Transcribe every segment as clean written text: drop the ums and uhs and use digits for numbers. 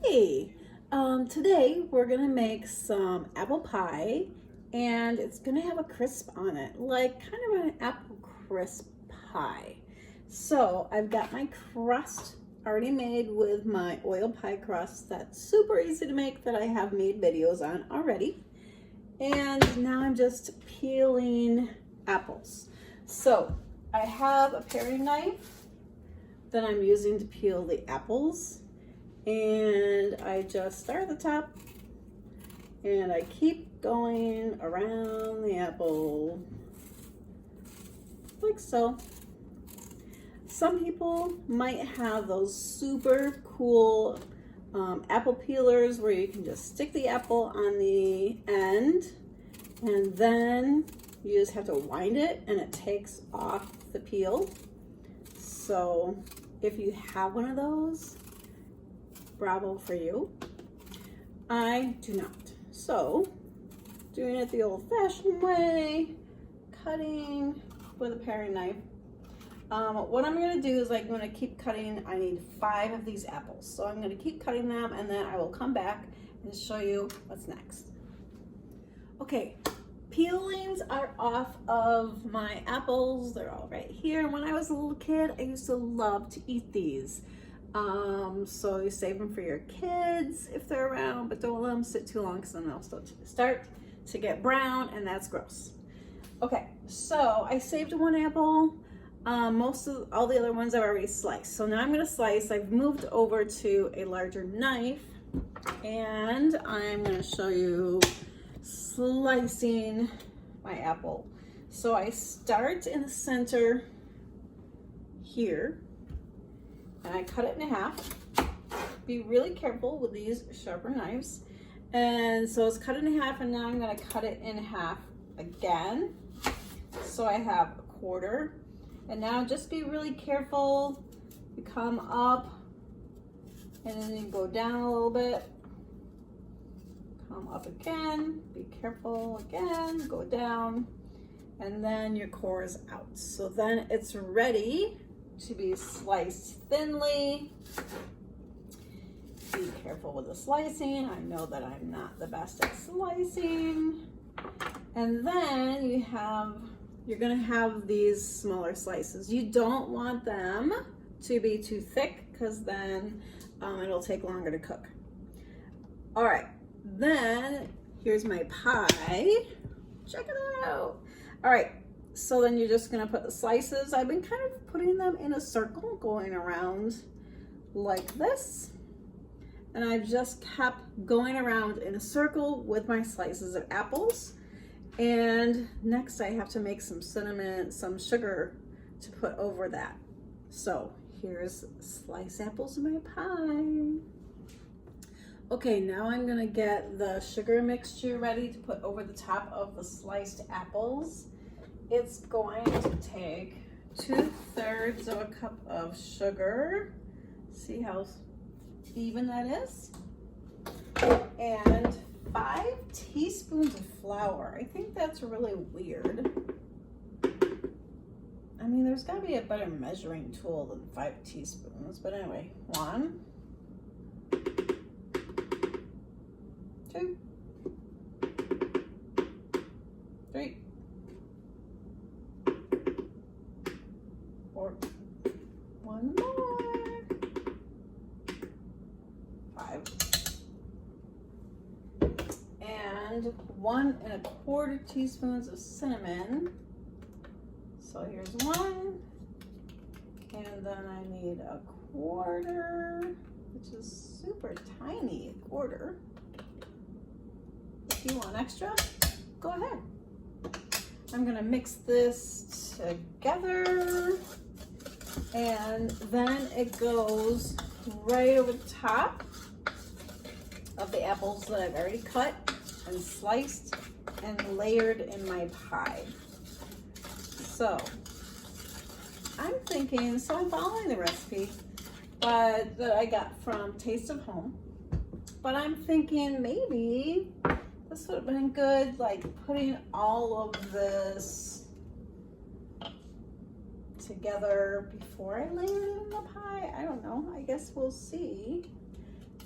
Hey, today we're gonna make some apple pie and it's gonna have a crisp on it, like kind of an apple crisp pie. So I've got my crust already made with my oil pie crust that's super easy to make that I have made videos on already. And now I'm just peeling apples. So I have a paring knife that I'm using to peel the apples. And I just start at the top and I keep going around the apple like so. Some people might have those super cool apple peelers where you can just stick the apple on the end and then you just have to wind it and it takes off the peel. So if you have one of those, bravo for you. I do not. So, doing it the old-fashioned way, cutting with a paring knife. What I'm going to do is I'm going to keep cutting. I need 5 of these apples. So I'm going to keep cutting them and then I will come back and show you what's next. Okay, peelings are off of my apples. They're all right here. When I was a little kid, I used to love to eat these. So you save them for your kids if they're around, but don't let them sit too long because then they'll start to get brown and that's gross. Okay, so I saved 1 apple. Most of all the other ones I've already sliced. So now I'm going to slice. I've moved over to a larger knife and I'm going to show you slicing my apple. So I start in the center here. And I cut it in half. Be really careful with these sharper knives. And so it's cut in half and now I'm gonna cut it in half again. So I have 1/4. And now just be really careful. You come up and then you go down a little bit. Come up again, be careful again, go down. And then your core is out. So then it's ready to be sliced thinly. Be careful with the slicing. I know that I'm not the best at slicing. And then you're gonna have these smaller slices. You don't want them to be too thick because then it'll take longer to cook. All right, then here's my pie. Check it out. All right. So then you're just gonna put the slices. I've been kind of putting them in a circle, going around like this. And I've just kept going around in a circle with my slices of apples. And next I have to make some cinnamon, some sugar to put over that. So here's sliced apples in my pie. Okay, now I'm gonna get the sugar mixture ready to put over the top of the sliced apples. It's going to take 2/3 of a cup of sugar. See how even that is? And 5 teaspoons of flour. I think that's really weird. I mean, there's gotta be a better measuring tool than 5 teaspoons, but anyway, 1, 2, 3, 4, 1 more, 5, and 1 1/4 teaspoons of cinnamon. So here's 1, and then I need 1/4, which is super tiny, 1/4. If you want extra, go ahead. I'm gonna mix this together and then it goes right over the top of the apples that I've already cut and sliced and layered in my pie. So I'm thinking, so I'm following the recipe that I got from Taste of Home, but I'm thinking maybe this would have been good, like putting all of this together before I layer it in the pie. I don't know. I guess we'll see.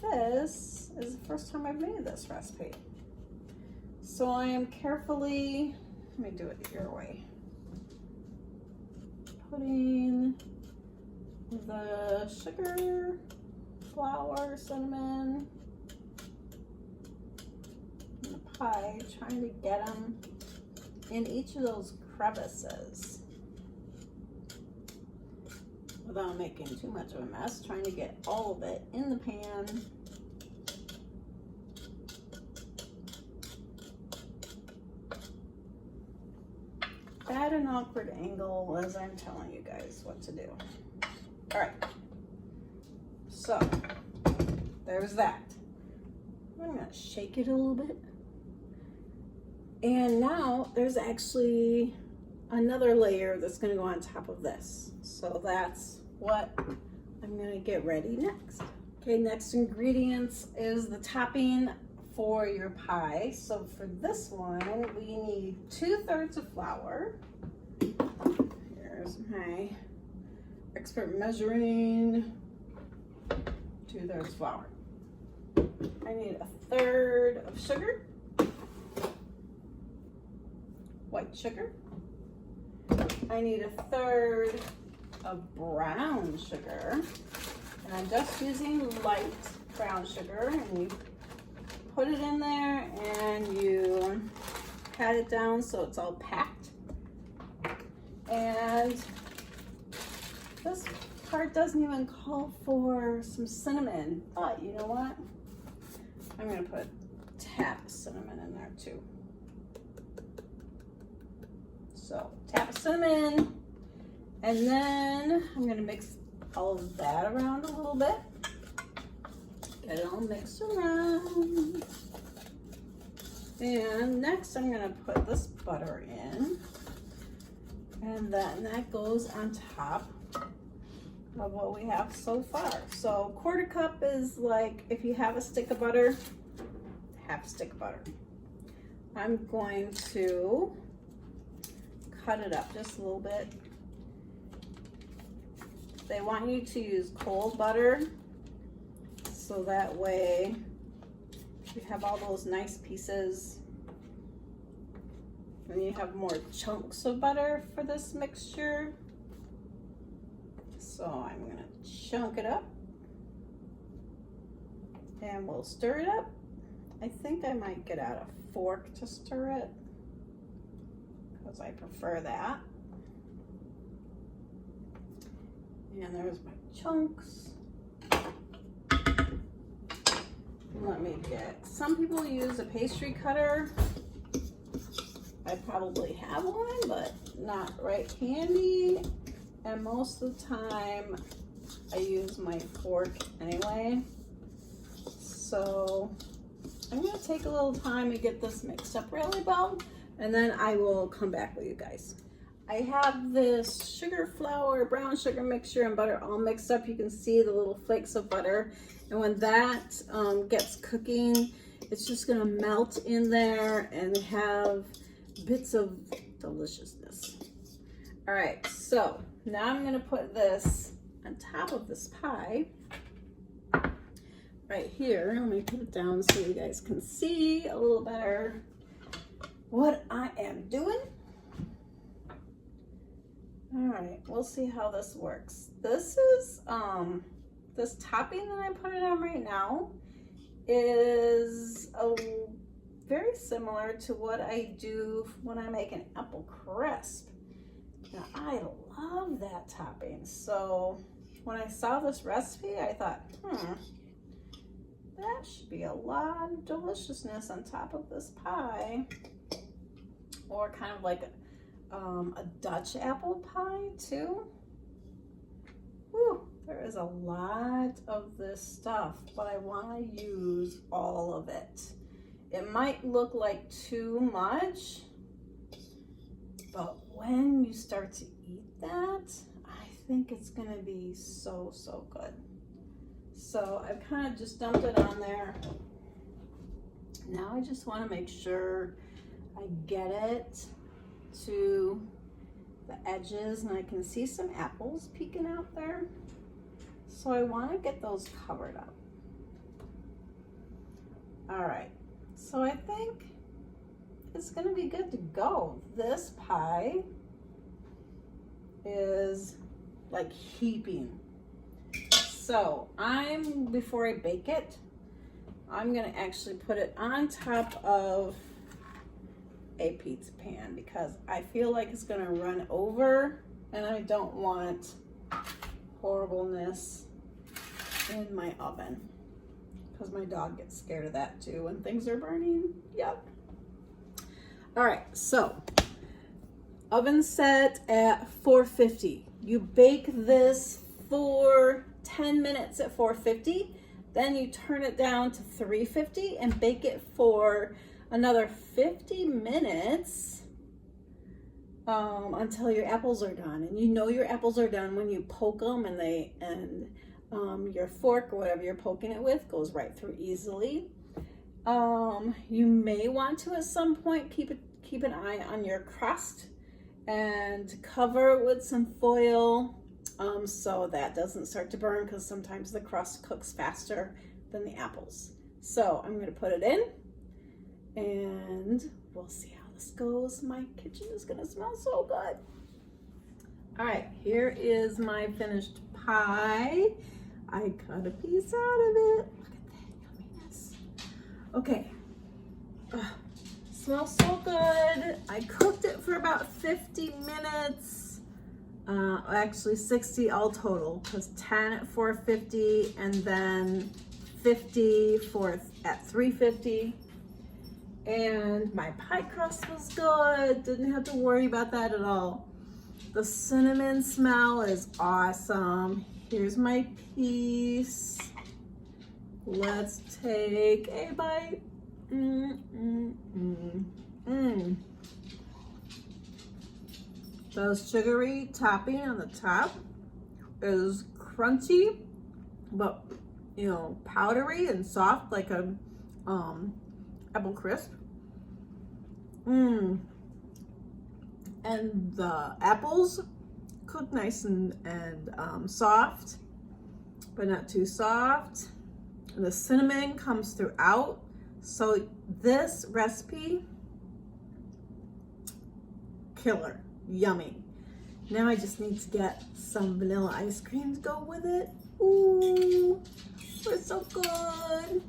this is the first time I've made this recipe. So I am carefully, let me do it your way, putting the sugar, flour, cinnamon, and the pie, trying to get them in each of those crevices without making too much of a mess, trying to get all of it in the pan. At an awkward angle as I'm telling you guys what to do. All right, so there's that. I'm gonna shake it a little bit. And now there's actually another layer that's gonna go on top of this. So that's what I'm gonna get ready next. Okay, next ingredients is the topping for your pie. So for this one, we need 2/3 of flour. Here's my expert measuring, 2/3 flour. I need 1/3 of sugar, white sugar. I need 1/3 of brown sugar, and I'm just using light brown sugar, and you put it in there and you pat it down so it's all packed. And this part doesn't even call for some cinnamon, but you know what? I'm gonna put a tap of cinnamon in there too. So tap of cinnamon, and then I'm gonna mix all of that around a little bit. Get it all mixed around. And next I'm gonna put this butter in, and then that goes on top of what we have so far. So 1/4 cup is like, if you have a stick of butter, half a stick of butter. I'm going to cut it up just a little bit. They want you to use cold butter, so that way you have all those nice pieces, and you have more chunks of butter for this mixture. So I'm gonna chunk it up, and we'll stir it up. I think I might get out a fork to stir it, because I prefer that. And there's my chunks. Let me get, some people use a pastry cutter. I probably have one, but not right handy. And most of the time I use my fork anyway. So I'm gonna take a little time to get this mixed up really well, and then I will come back with you guys. I have this sugar, flour, brown sugar mixture, and butter all mixed up. You can see the little flakes of butter. And when that gets cooking, it's just gonna melt in there and have bits of deliciousness. All right, so now I'm gonna put this on top of this pie right here. Let me put it down so you guys can see a little better what I am doing. All right, we'll see how this works. This is, this topping that I put it on right now is very similar to what I do when I make an apple crisp. Now, I love that topping. So when I saw this recipe, I thought, that should be a lot of deliciousness on top of this pie. Or kind of like a Dutch apple pie too. Whew, there is a lot of this stuff, but I want to use all of it. It might look like too much, but when you start to eat that, I think it's gonna be so, so good. So I've kind of just dumped it on there. Now I just want to make sure I get it to the edges, and I can see some apples peeking out there. So I want to get those covered up. All right, so I think it's gonna be good to go. This pie is like heaping. So before I bake it, I'm gonna actually put it on top of a pizza pan because I feel like it's gonna run over and I don't want horribleness in my oven because my dog gets scared of that too when things are burning. Yep. All right, so oven set at 450. You bake this for 10 minutes at 450, then you turn it down to 350 and bake it for another 50 minutes until your apples are done. And you know your apples are done when you poke them and your fork or whatever you're poking it with goes right through easily. You may want to at some point keep an eye on your crust and cover it with some foil so that doesn't start to burn, because sometimes the crust cooks faster than the apples. So I'm going to put it in and we'll see how this goes. My kitchen is going to smell so good. All right, here is my finished pie. I cut a piece out of it. Look at that yumminess. Okay. Smells so good. I cooked it for about 50 minutes. Actually 60 all total, because 10 at 450 and then 50 at 350. And my pie crust was good. Didn't have to worry about that at all. The cinnamon smell is awesome. Here's my piece. Let's take a bite. The sugary topping on the top is crunchy, but powdery and soft like a apple crisp. And the apples cook nice and soft, but not too soft. And the cinnamon comes throughout. So this recipe, killer, yummy. Now I just need to get some vanilla ice cream to go with it. Ooh, it's so good.